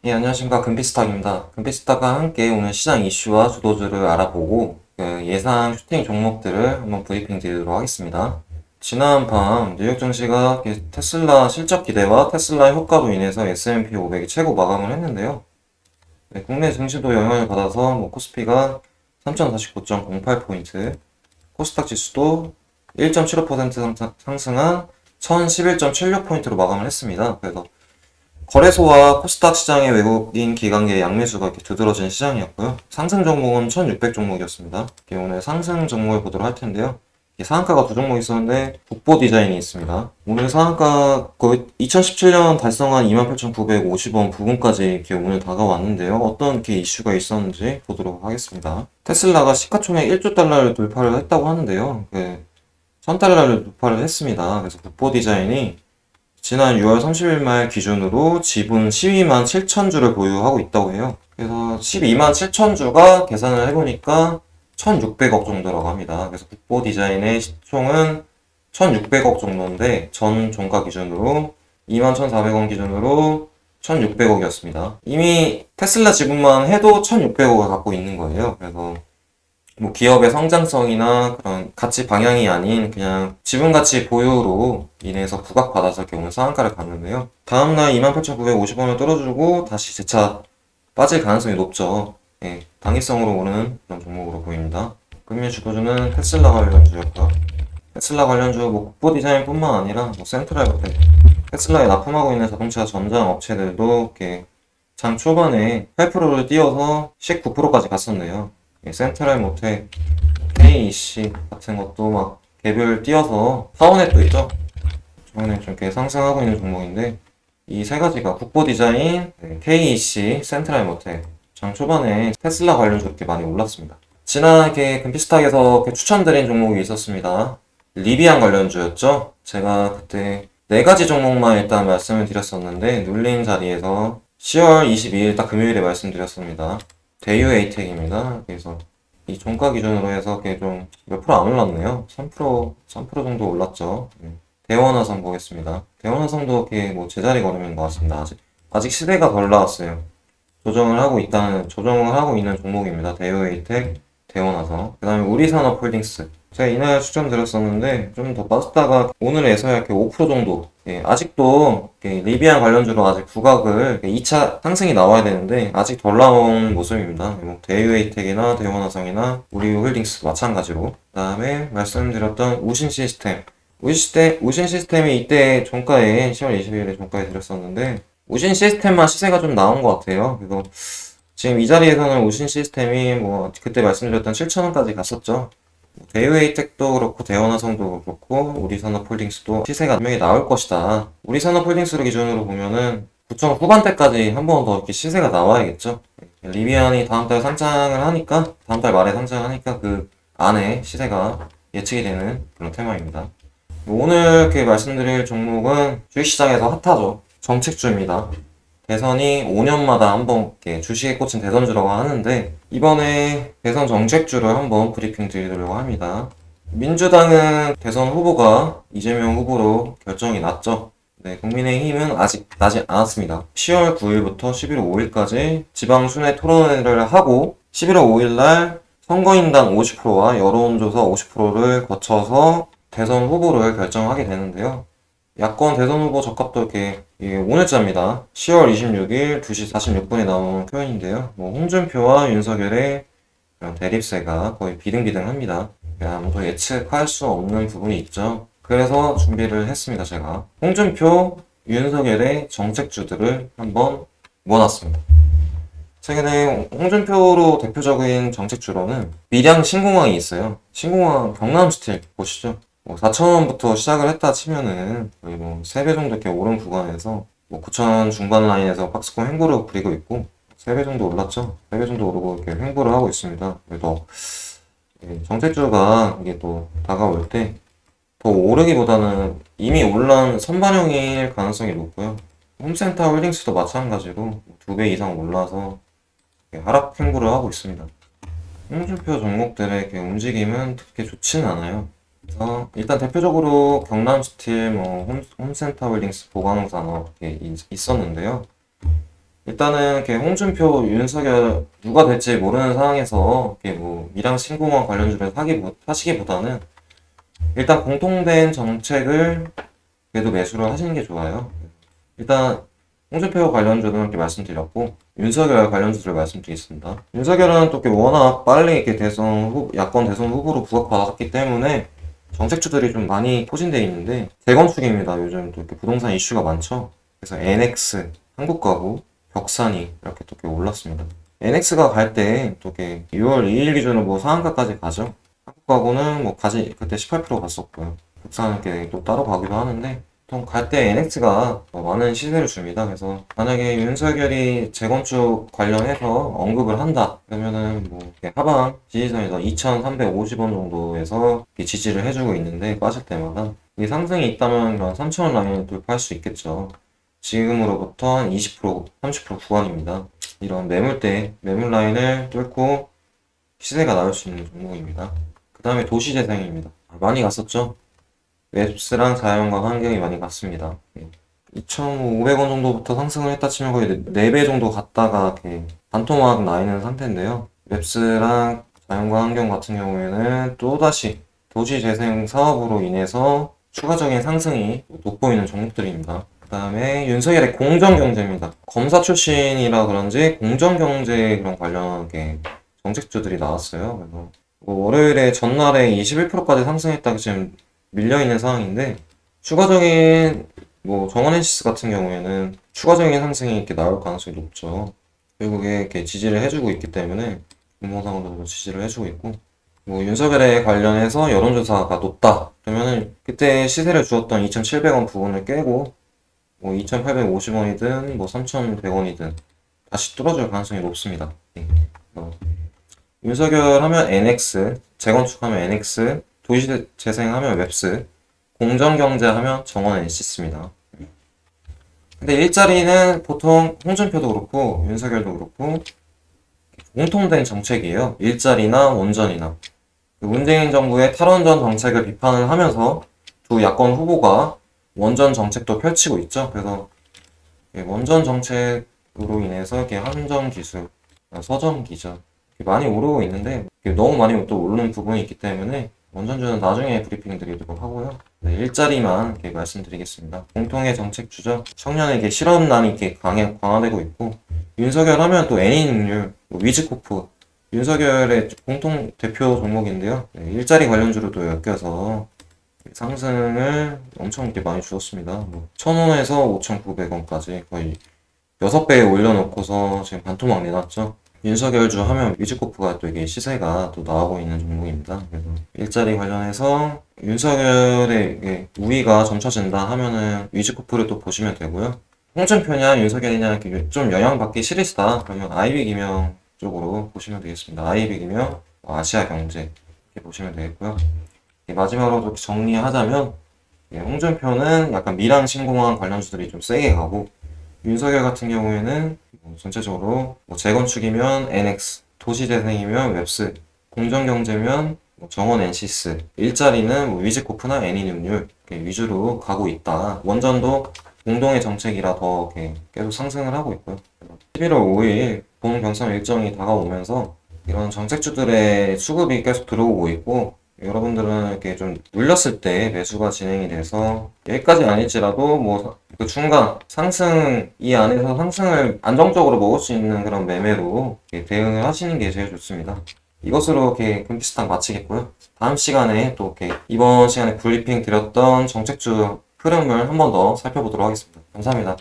예, 안녕하십니까. 금피스탁입니다. 금피스탁과 함께 오늘 시장 이슈와 주도주를 알아보고 예상 슈팅 종목들을 한번 브리핑 드리도록 하겠습니다. 지난 밤 뉴욕 증시가 테슬라 실적 기대와 테슬라의 효과로 인해서 S&P 500이 최고 마감을 했는데요. 네, 국내 증시도 영향을 받아서 코스피가 3049.08포인트, 코스닥 지수도 1.75% 상승한 1011.76포인트로 마감을 했습니다. 그래서 거래소와 코스닥 시장의 외국인 기관계 양매수가 이렇게 두드러진 시장이었고요. 상승 종목은 1600 종목이었습니다. 오늘 상승 종목을 보도록 할 텐데요. 상한가가 두 종목 있었는데 국보 디자인이 있습니다. 오늘 상한가 거의 2017년 달성한 28,950원 부근까지 이렇게 오늘 다가왔는데요. 어떤 이렇게 이슈가 있었는지 보도록 하겠습니다. 테슬라가 시가총액 1조 달러를 돌파를 했다고 하는데요. 1000달러를 돌파를 했습니다. 그래서 국보 디자인이 지난 6월 30일 말 기준으로 지분 12만 7천 주를 보유하고 있다고 해요. 그래서 12만 7천 주가 계산을 해보니까 1600억 정도라고 합니다. 그래서 국보 디자인의 시총은 1600억 정도인데 전 종가 기준으로 2만 1,400원 기준으로 1600억이었습니다. 이미 테슬라 지분만 해도 1600억을 갖고 있는 거예요. 그래서 기업의 성장성이나 그런 가치 방향이 아닌 그냥 지분 가치 보유로 인해서 부각받아서 이렇게 오늘 상한가를 갔는데요. 다음날 28,950원을 뚫어주고 다시 재차 빠질 가능성이 높죠. 예, 당위성으로 오르는 그런 종목으로 보입니다. 금일 주도주는 테슬라 관련주였고요. 테슬라 관련주 국보 디자인뿐만 아니라 센트럴부터 테슬라에 납품하고 있는 자동차 전장 업체들도 이렇게 장 초반에 8%를 띄워서 19%까지 갔었네요. 센트럴 모텍, KEC 같은 것도 막 개별 띄어서 파워넷도 있죠. 저번에 좀 이렇게 상승하고 있는 종목인데 이 세 가지가 국보 디자인, KEC, 센트럴 모텍 장 초반에 테슬라 관련주 이렇게 많이 올랐습니다. 지난 이렇게 금피스탁에서 이렇게 추천드린 종목이 있었습니다. 리비안 관련주였죠. 제가 그때 네 가지 종목만 일단 말씀을 드렸었는데 눌린 자리에서 10월 22일 딱 금요일에 말씀드렸습니다. 대유 에이텍입니다. 그래서 이 종가 기준으로 해서 좀 몇 프로 안 올랐네요. 3% 정도 올랐죠. 대원화성 보겠습니다. 대원화성도 이렇게 제자리 걸음인 것 같습니다. 아직 시대가 덜 나왔어요. 조정을 하고 있는 종목입니다. 대유 에이텍, 대원화성. 그 다음에 우리산업홀딩스. 제가 이날 추천드렸었는데 좀 더 빠졌다가 오늘에서야 이렇게 5% 정도. 아직도 리비안 관련주로 아직 부각을 2차 상승이 나와야 되는데 아직 덜 나온 모습입니다. 대유에이텍이나 대원화성이나 우리홀딩스 마찬가지로. 그 다음에 말씀드렸던 우신시스템. 우신시스템이 이때 종가에 10월 22일에 종가에 드렸었는데 우신시스템만 시세가 좀 나온 것 같아요. 그래서 지금 이 자리에서는 우신시스템이 그때 말씀드렸던 7,000원까지 갔었죠. 대유에이텍도 그렇고 대원화성도 그렇고 우리산업홀딩스도 시세가 분명히 나올 것이다. 우리산업홀딩스를 기준으로 보면은 9천 후반대까지 한 번 더 이렇게 시세가 나와야겠죠. 리비안이 다음 달 다음 달 말에 상장하니까 그 안에 시세가 예측이 되는 그런 테마입니다. 오늘 이렇게 말씀드릴 종목은 주식시장에서 핫하죠. 정책주입니다. 대선이 5년마다 한번 주식에 꽂힌 대선주라고 하는데 이번에 대선 정책주를 한번 브리핑 드리려고 합니다. 민주당은 대선 후보가 이재명 후보로 결정이 났죠. 네, 국민의힘은 아직 나지 않았습니다. 10월 9일부터 11월 5일까지 지방순회 토론회를 하고 11월 5일날 선거인단 50%와 여론조사 50%를 거쳐서 대선 후보를 결정하게 되는데요. 야권 대선 후보 적합도 이렇게 오늘자입니다. 10월 26일 2시 46분에 나온 표현인데요. 홍준표와 윤석열의 그런 대립세가 거의 비등비등합니다. 아무도 예측할 수 없는 부분이 있죠. 그래서 준비를 했습니다. 제가 홍준표, 윤석열의 정책주들을 한번 모아놨습니다. 최근에 홍준표로 대표적인 정책주로는 밀양 신공항이 있어요. 신공항 경남스틸 보시죠. 4,000원부터 시작을 했다 치면은 거의 3배 정도 이렇게 오른 구간에서 9,000원 중반 라인에서 박스권 횡보를 부리고 있고 3배 정도 올랐죠. 3배 정도 오르고 이렇게 횡보를 하고 있습니다. 그래서 정책주가 이게 또 다가올 때 더 오르기보다는 이미 올라온 선반영일 가능성이 높고요. 홈센터 홀딩스도 마찬가지로 2배 이상 올라서 하락 횡보를 하고 있습니다. 홍준표 종목들의 움직임은 그렇게 좋지는 않아요. 그래서 일단 대표적으로 경남스틸, 홈센터 홀딩스, 보강산업 있었는데요. 일단은 이렇게 홍준표, 윤석열 누가 될지 모르는 상황에서 이렇게 뭐 미랑 신공항 관련주를 사시기보다는 일단 공통된 정책을 그래도 매수를 하시는 게 좋아요. 일단 홍준표 관련주는 이렇게 말씀드렸고 윤석열 관련주를 말씀드리겠습니다. 윤석열은 또 이렇게 워낙 빨리 이렇게 야권 대선 후보로 부각받았기 때문에 정책주들이 좀 많이 포진되어 있는데 재건축입니다. 요즘 또 이렇게 부동산 이슈가 많죠. 그래서 NX, 한국가구, 벽산이 이렇게 또 이렇게 올랐습니다. NX가 갈 때 또 이렇게 6월 2일 기준으로 뭐 상한가까지 가죠. 한국가구는 뭐 그때 18% 갔었고요. 벽산은 이렇게 또 따로 가기도 하는데 보통 갈 때 NX가 많은 시세를 줍니다. 그래서 만약에 윤석열이 재건축 관련해서 언급을 한다 그러면은 뭐 하방 지지선에서 2,350원 정도에서 지지를 해주고 있는데 빠질 때마다 이 상승이 있다면 3,000원 라인을 돌파할 수 있겠죠. 지금으로부터 한 20%, 30% 구간입니다. 이런 매물 라인을 뚫고 시세가 나올 수 있는 종목입니다. 그 다음에 도시재생입니다. 많이 갔었죠? 웹스랑 자연과 환경이 많이 갔습니다. 2,500원 정도부터 상승을 했다 치면 거의 4배 정도 갔다가 반토막 나 있는 상태인데요. 웹스랑 자연과 환경 같은 경우에는 또다시 도시재생 사업으로 인해서 추가적인 상승이 돋보이는 종목들입니다. 그 다음에 윤석열의 공정경제입니다. 검사 출신이라 그런지 공정경제 그런 관련 정책주들이 나왔어요. 그래서 월요일에 전날에 21%까지 상승했다가 지금 밀려있는 상황인데 추가적인 정원NC스 같은 경우에는 추가적인 상승이 이렇게 나올 가능성이 높죠. 결국에 이렇게 지지를 해주고 있기 때문에 공모상으로도 지지를 해주고 있고 윤석열에 관련해서 여론조사가 높다 그러면은 그때 시세를 주었던 2,700원 부분을 깨고 2,850원이든 3,100원이든 다시 뚫어줄 가능성이 높습니다. 윤석열 하면 NX, 재건축 하면 NX, 도시재생 하면 웹스, 공정경제 하면 정원NC스입니다. 근데 일자리는 보통 홍준표도 그렇고 윤석열도 그렇고 공통된 정책이에요. 일자리나 원전이나. 문재인 정부의 탈원전 정책을 비판을 하면서 두 야권 후보가 원전 정책도 펼치고 있죠. 그래서 원전 정책으로 인해서 이렇게 한전 기술, 서전 기전 많이 오르고 있는데 너무 많이 또 오르는 부분이 있기 때문에 원전주는 나중에 브리핑 드리도록 하고요. 일자리만 이렇게 말씀드리겠습니다. 공통의 정책주죠. 청년에게 실업난이 이렇게 강화되고 있고 윤석열 하면 또 애니능률, 위즈코프 윤석열의 공통 대표 종목인데요. 일자리 관련주로도 엮여서 상승을 엄청 이렇게 많이 주었습니다. 1,000원에서 5,900원까지 거의 6배 올려놓고서 지금 반토막 내놨죠. 윤석열주 하면 위즈코프가 또 이게 시세가 또 나오고 있는 종목입니다. 그래서 일자리 관련해서 윤석열의 우위가 점쳐진다 하면은 위즈코프를 또 보시면 되고요. 홍준표냐 윤석열이냐 이렇게 좀 영향받기 싫으시다 그러면 아이빅이명 쪽으로 보시면 되겠습니다. 아이빅이명, 아시아경제 이렇게 보시면 되겠고요. 마지막으로 정리하자면 홍준표는 약간 미랑 신공항 관련주들이 좀 세게 가고 윤석열 같은 경우에는 전체적으로 재건축이면 NX, 도시재생이면 웹스, 공정경제면 정원NC스, 일자리는 위즈코프나 애니능률 위주로 가고 있다. 원전도 공동의 정책이라 더 계속 상승을 하고 있고요. 11월 5일 본 경선 일정이 다가오면서 이런 정책주들의 수급이 계속 들어오고 있고 여러분들은 이렇게 좀 눌렸을 때 매수가 진행이 돼서 여기까지 아닐지라도 그 중간 상승 이 안에서 상승을 안정적으로 먹을 수 있는 그런 매매로 대응을 하시는 게 제일 좋습니다. 이것으로 금기스탁 마치겠고요. 다음 시간에 또 이번 시간에 브리핑 드렸던 정책주 흐름을 한 번 더 살펴보도록 하겠습니다. 감사합니다.